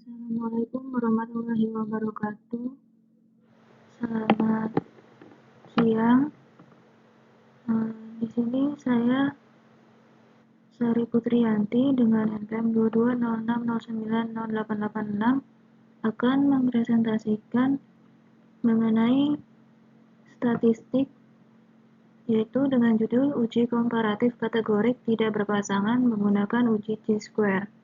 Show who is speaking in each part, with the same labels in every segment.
Speaker 1: Assalamualaikum warahmatullahi wabarakatuh. Selamat siang. Di sini saya Sari Putriyanti dengan NPM 2206090886 akan mempresentasikan mengenai statistik, yaitu dengan judul uji komparatif kategorik tidak berpasangan menggunakan uji Chi-square.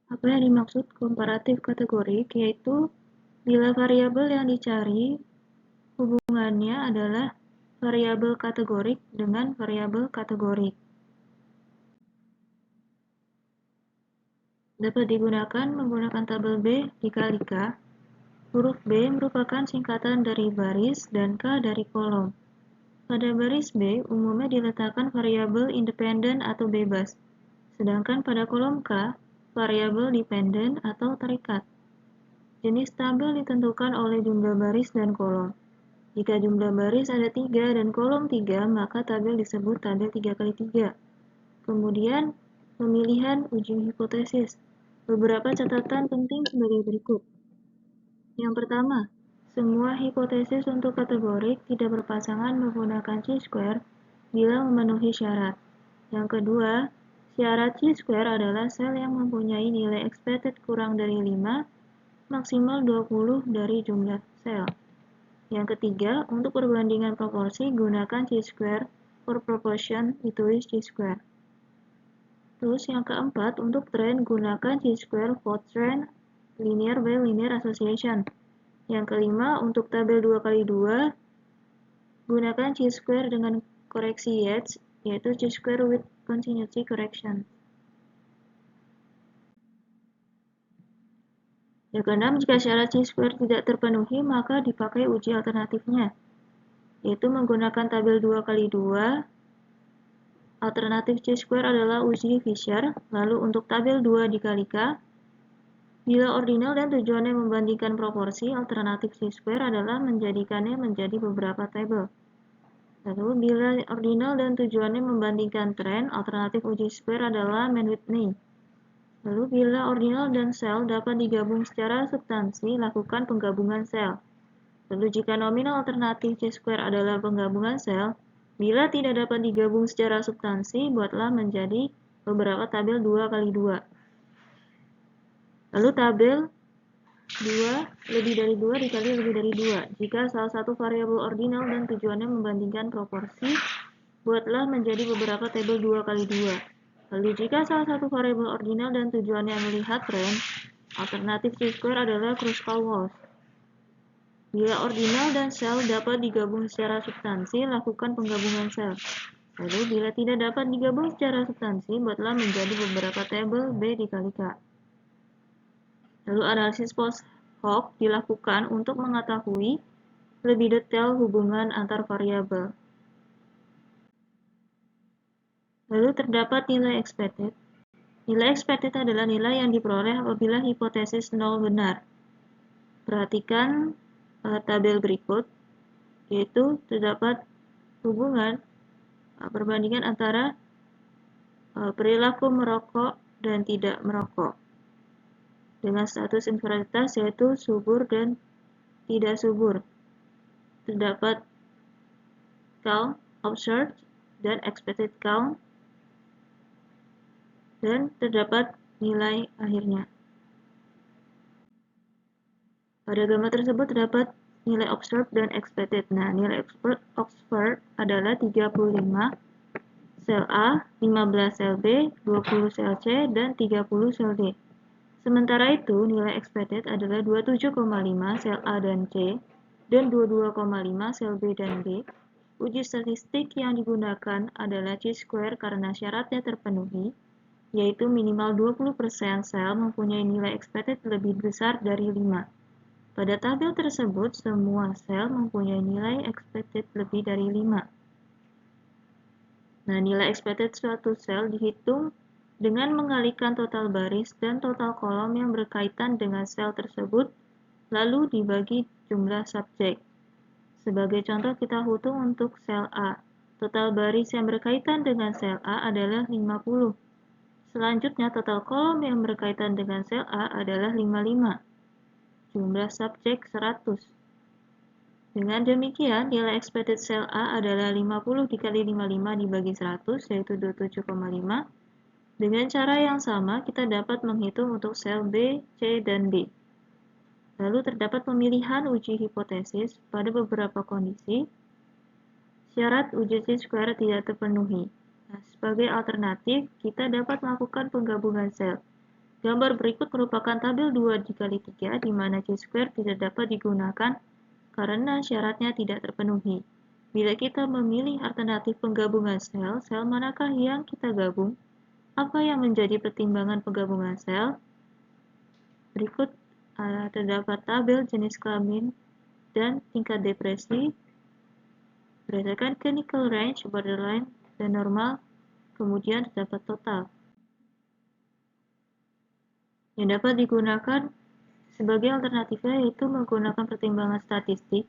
Speaker 1: Apa yang dimaksud komparatif kategorik, yaitu bila variabel yang dicari hubungannya adalah variabel kategorik dengan variabel kategorik. Dapat digunakan menggunakan tabel B dikali K. Huruf B merupakan singkatan dari baris dan K dari kolom. Pada baris B umumnya diletakkan variabel independen atau bebas, sedangkan pada kolom K variabel dependen atau terikat. Jenis tabel ditentukan oleh jumlah baris dan kolom. Jika jumlah baris ada 3 dan kolom 3, maka tabel disebut tabel 3x3. Kemudian, pemilihan uji hipotesis. Beberapa catatan penting sebagai berikut. Yang pertama, semua hipotesis untuk kategorik tidak berpasangan menggunakan Chi-square bila memenuhi syarat. Yang kedua, syarat Chi-square adalah sel yang mempunyai nilai expected kurang dari 5, maksimal 20 dari jumlah sel. Yang ketiga, untuk perbandingan proporsi, gunakan Chi-square for proportion, ditulis Chi-square. Terus yang keempat, untuk tren, gunakan Chi-square for trend, linear by linear association. Yang kelima, untuk tabel 2x2, gunakan Chi-square dengan koreksi Yates, yaitu Chi-square with continuity correction. Yang keenam, jika syarat Chi-square tidak terpenuhi, maka dipakai uji alternatifnya, yaitu menggunakan tabel 2x2. Alternatif Chi-square adalah uji Fisher. Lalu untuk tabel 2 dikali K, bila ordinal dan tujuannya membandingkan proporsi, alternatif Chi-square adalah menjadikannya menjadi beberapa tabel. Lalu bila ordinal dan tujuannya membandingkan tren, alternatif uji square adalah Mann-Whitney. Lalu bila ordinal dan sel dapat digabung secara substansi, lakukan penggabungan sel. Lalu jika nominal alternatif Chi-square adalah penggabungan sel, bila tidak dapat digabung secara substansi, buatlah menjadi beberapa tabel 2x2. Lalu tabel 2 lebih dari 2 dikali lebih dari 2. Jika salah satu variabel ordinal dan tujuannya membandingkan proporsi, buatlah menjadi beberapa tabel 2x2. Lalu jika salah satu variabel ordinal dan tujuannya melihat tren, alternatif Chi-square adalah Kruskal-Walsh. Bila ordinal dan sel dapat digabung secara substansi, lakukan penggabungan sel. Lalu bila tidak dapat digabung secara substansi, buatlah menjadi beberapa tabel B dikali K. Lalu analisis post hoc dilakukan untuk mengetahui lebih detail hubungan antar variabel. Lalu terdapat nilai expected. Nilai expected adalah nilai yang diperoleh apabila hipotesis 0 benar. Perhatikan tabel berikut, yaitu terdapat hubungan perbandingan antara perilaku merokok dan tidak merokok dengan status inferioritas, yaitu subur dan tidak subur. Terdapat count, observed, dan expected count, dan terdapat nilai akhirnya. Pada gambar tersebut terdapat nilai observed dan expected. Nah, nilai observed adalah 35 sel A, 15 sel B, 20 sel C, dan 30 sel D. Sementara itu, nilai expected adalah 27,5 sel A dan C, dan 22,5 sel B dan D. Uji statistik yang digunakan adalah Chi-square karena syaratnya terpenuhi, yaitu minimal 20% sel mempunyai nilai expected lebih besar dari 5. Pada tabel tersebut, semua sel mempunyai nilai expected lebih dari 5. Nah, nilai expected suatu sel dihitung dengan mengalikan total baris dan total kolom yang berkaitan dengan sel tersebut, lalu dibagi jumlah subjek. Sebagai contoh, kita hitung untuk sel A. Total baris yang berkaitan dengan sel A adalah 50. Selanjutnya, total kolom yang berkaitan dengan sel A adalah 55. Jumlah subjek 100. Dengan demikian, nilai expected sel A adalah 50 dikali 55 dibagi 100, yaitu 27,5. Dengan cara yang sama, kita dapat menghitung untuk sel B, C, dan D. Lalu terdapat pemilihan uji hipotesis pada beberapa kondisi. Syarat uji chi-square tidak terpenuhi. Nah, sebagai alternatif, kita dapat melakukan penggabungan sel. Gambar berikut merupakan tabel 2 dikali 3, di mana chi-square tidak dapat digunakan karena syaratnya tidak terpenuhi. Bila kita memilih alternatif penggabungan sel, sel manakah yang kita gabung? Apa yang menjadi pertimbangan penggabungan sel? Berikut terdapat tabel jenis kelamin dan tingkat depresi berdasarkan clinical range, borderline, dan normal, kemudian terdapat total. Yang dapat digunakan sebagai alternatifnya yaitu menggunakan pertimbangan statistik.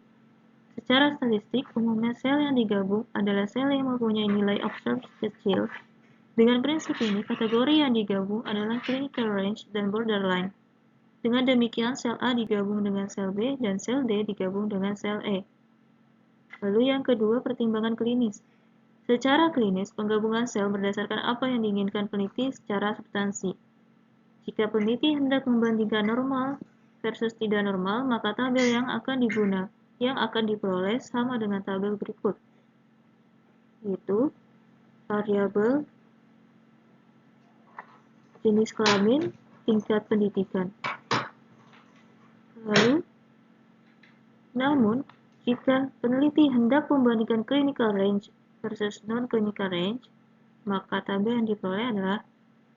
Speaker 1: Secara statistik, umumnya sel yang digabung adalah sel yang mempunyai nilai observed kecil. Dengan prinsip ini, kategori yang digabung adalah clinical range dan borderline. Dengan demikian, sel A digabung dengan sel B dan sel D digabung dengan sel E. Lalu yang kedua, pertimbangan klinis. Secara klinis, penggabungan sel berdasarkan apa yang diinginkan peneliti secara substansi. Jika peneliti hendak membandingkan normal versus tidak normal, maka tabel yang akan diperoleh sama dengan tabel berikut, yaitu variabel, jenis kelamin, tingkat pendidikan. Namun, jika peneliti hendak membandingkan clinical range versus non-clinical range, maka tabel yang diperoleh adalah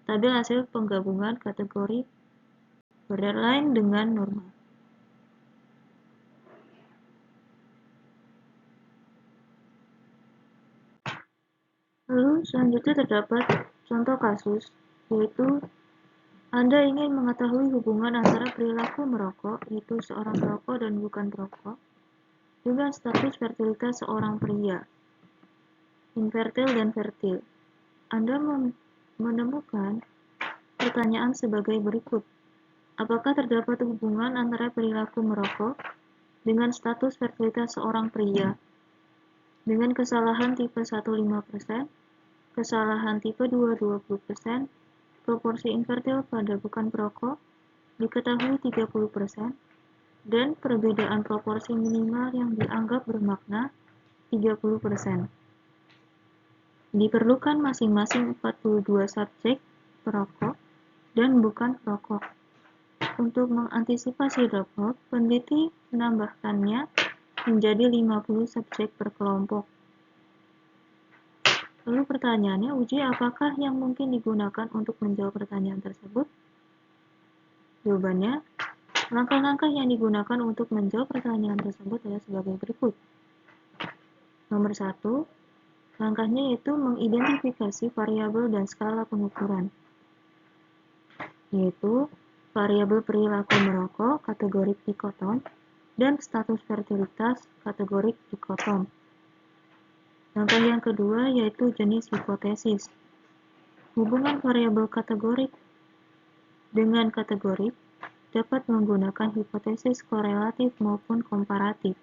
Speaker 1: tabel hasil penggabungan kategori borderline dengan normal. Lalu selanjutnya terdapat contoh kasus, yaitu Anda ingin mengetahui hubungan antara perilaku merokok, yaitu seorang perokok dan bukan perokok, dengan status fertilitas seorang pria, infertil dan fertil. Anda menemukan pertanyaan sebagai berikut. Apakah terdapat hubungan antara perilaku merokok dengan status fertilitas seorang pria? Dengan kesalahan tipe 1 5%, kesalahan tipe 2 20%, proporsi infertil pada bukan perokok diketahui 30%, dan perbedaan proporsi minimal yang dianggap bermakna 30%. Diperlukan masing-masing 42 subjek perokok dan bukan perokok. Untuk mengantisipasi drop-out, peneliti menambahkannya menjadi 50 subjek per kelompok. Lalu pertanyaannya, uji apakah yang mungkin digunakan untuk menjawab pertanyaan tersebut? Jawabannya, langkah-langkah yang digunakan untuk menjawab pertanyaan tersebut adalah sebagai berikut. Nomor 1, langkahnya yaitu mengidentifikasi variabel dan skala pengukuran, yaitu variabel perilaku merokok kategorik dikotom dan status fertilitas kategorik dikotom. Langkah yang kedua yaitu jenis hipotesis. Hubungan variabel kategorik dengan kategorik dapat menggunakan hipotesis korelatif maupun komparatif.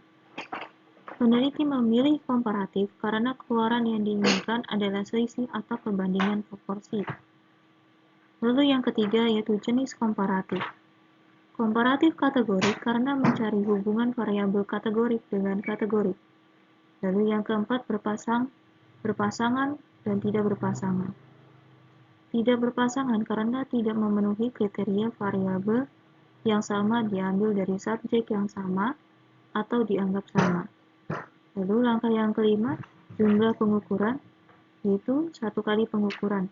Speaker 1: Peneliti memilih komparatif karena keluaran yang diinginkan adalah selisih atau perbandingan proporsi. Lalu yang ketiga yaitu jenis komparatif. Komparatif kategorik karena mencari hubungan variabel kategorik dengan kategorik. Lalu yang keempat berpasangan dan tidak berpasangan. Tidak berpasangan karena tidak memenuhi kriteria variabel yang sama diambil dari subjek yang sama atau dianggap sama. Lalu langkah yang kelima, jumlah pengukuran, yaitu 1 kali pengukuran.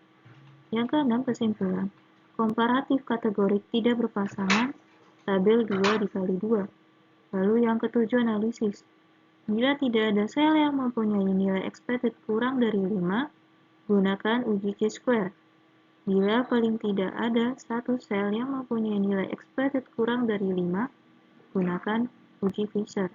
Speaker 1: Yang keenam, kesimpulan. Komparatif kategorik tidak berpasangan, tabel 2 dikali 2. Lalu yang ketujuh, analisis. Bila tidak ada sel yang mempunyai nilai expected kurang dari 5, gunakan uji chi-square. Bila paling tidak ada satu sel yang mempunyai nilai expected kurang dari 5, gunakan uji Fisher.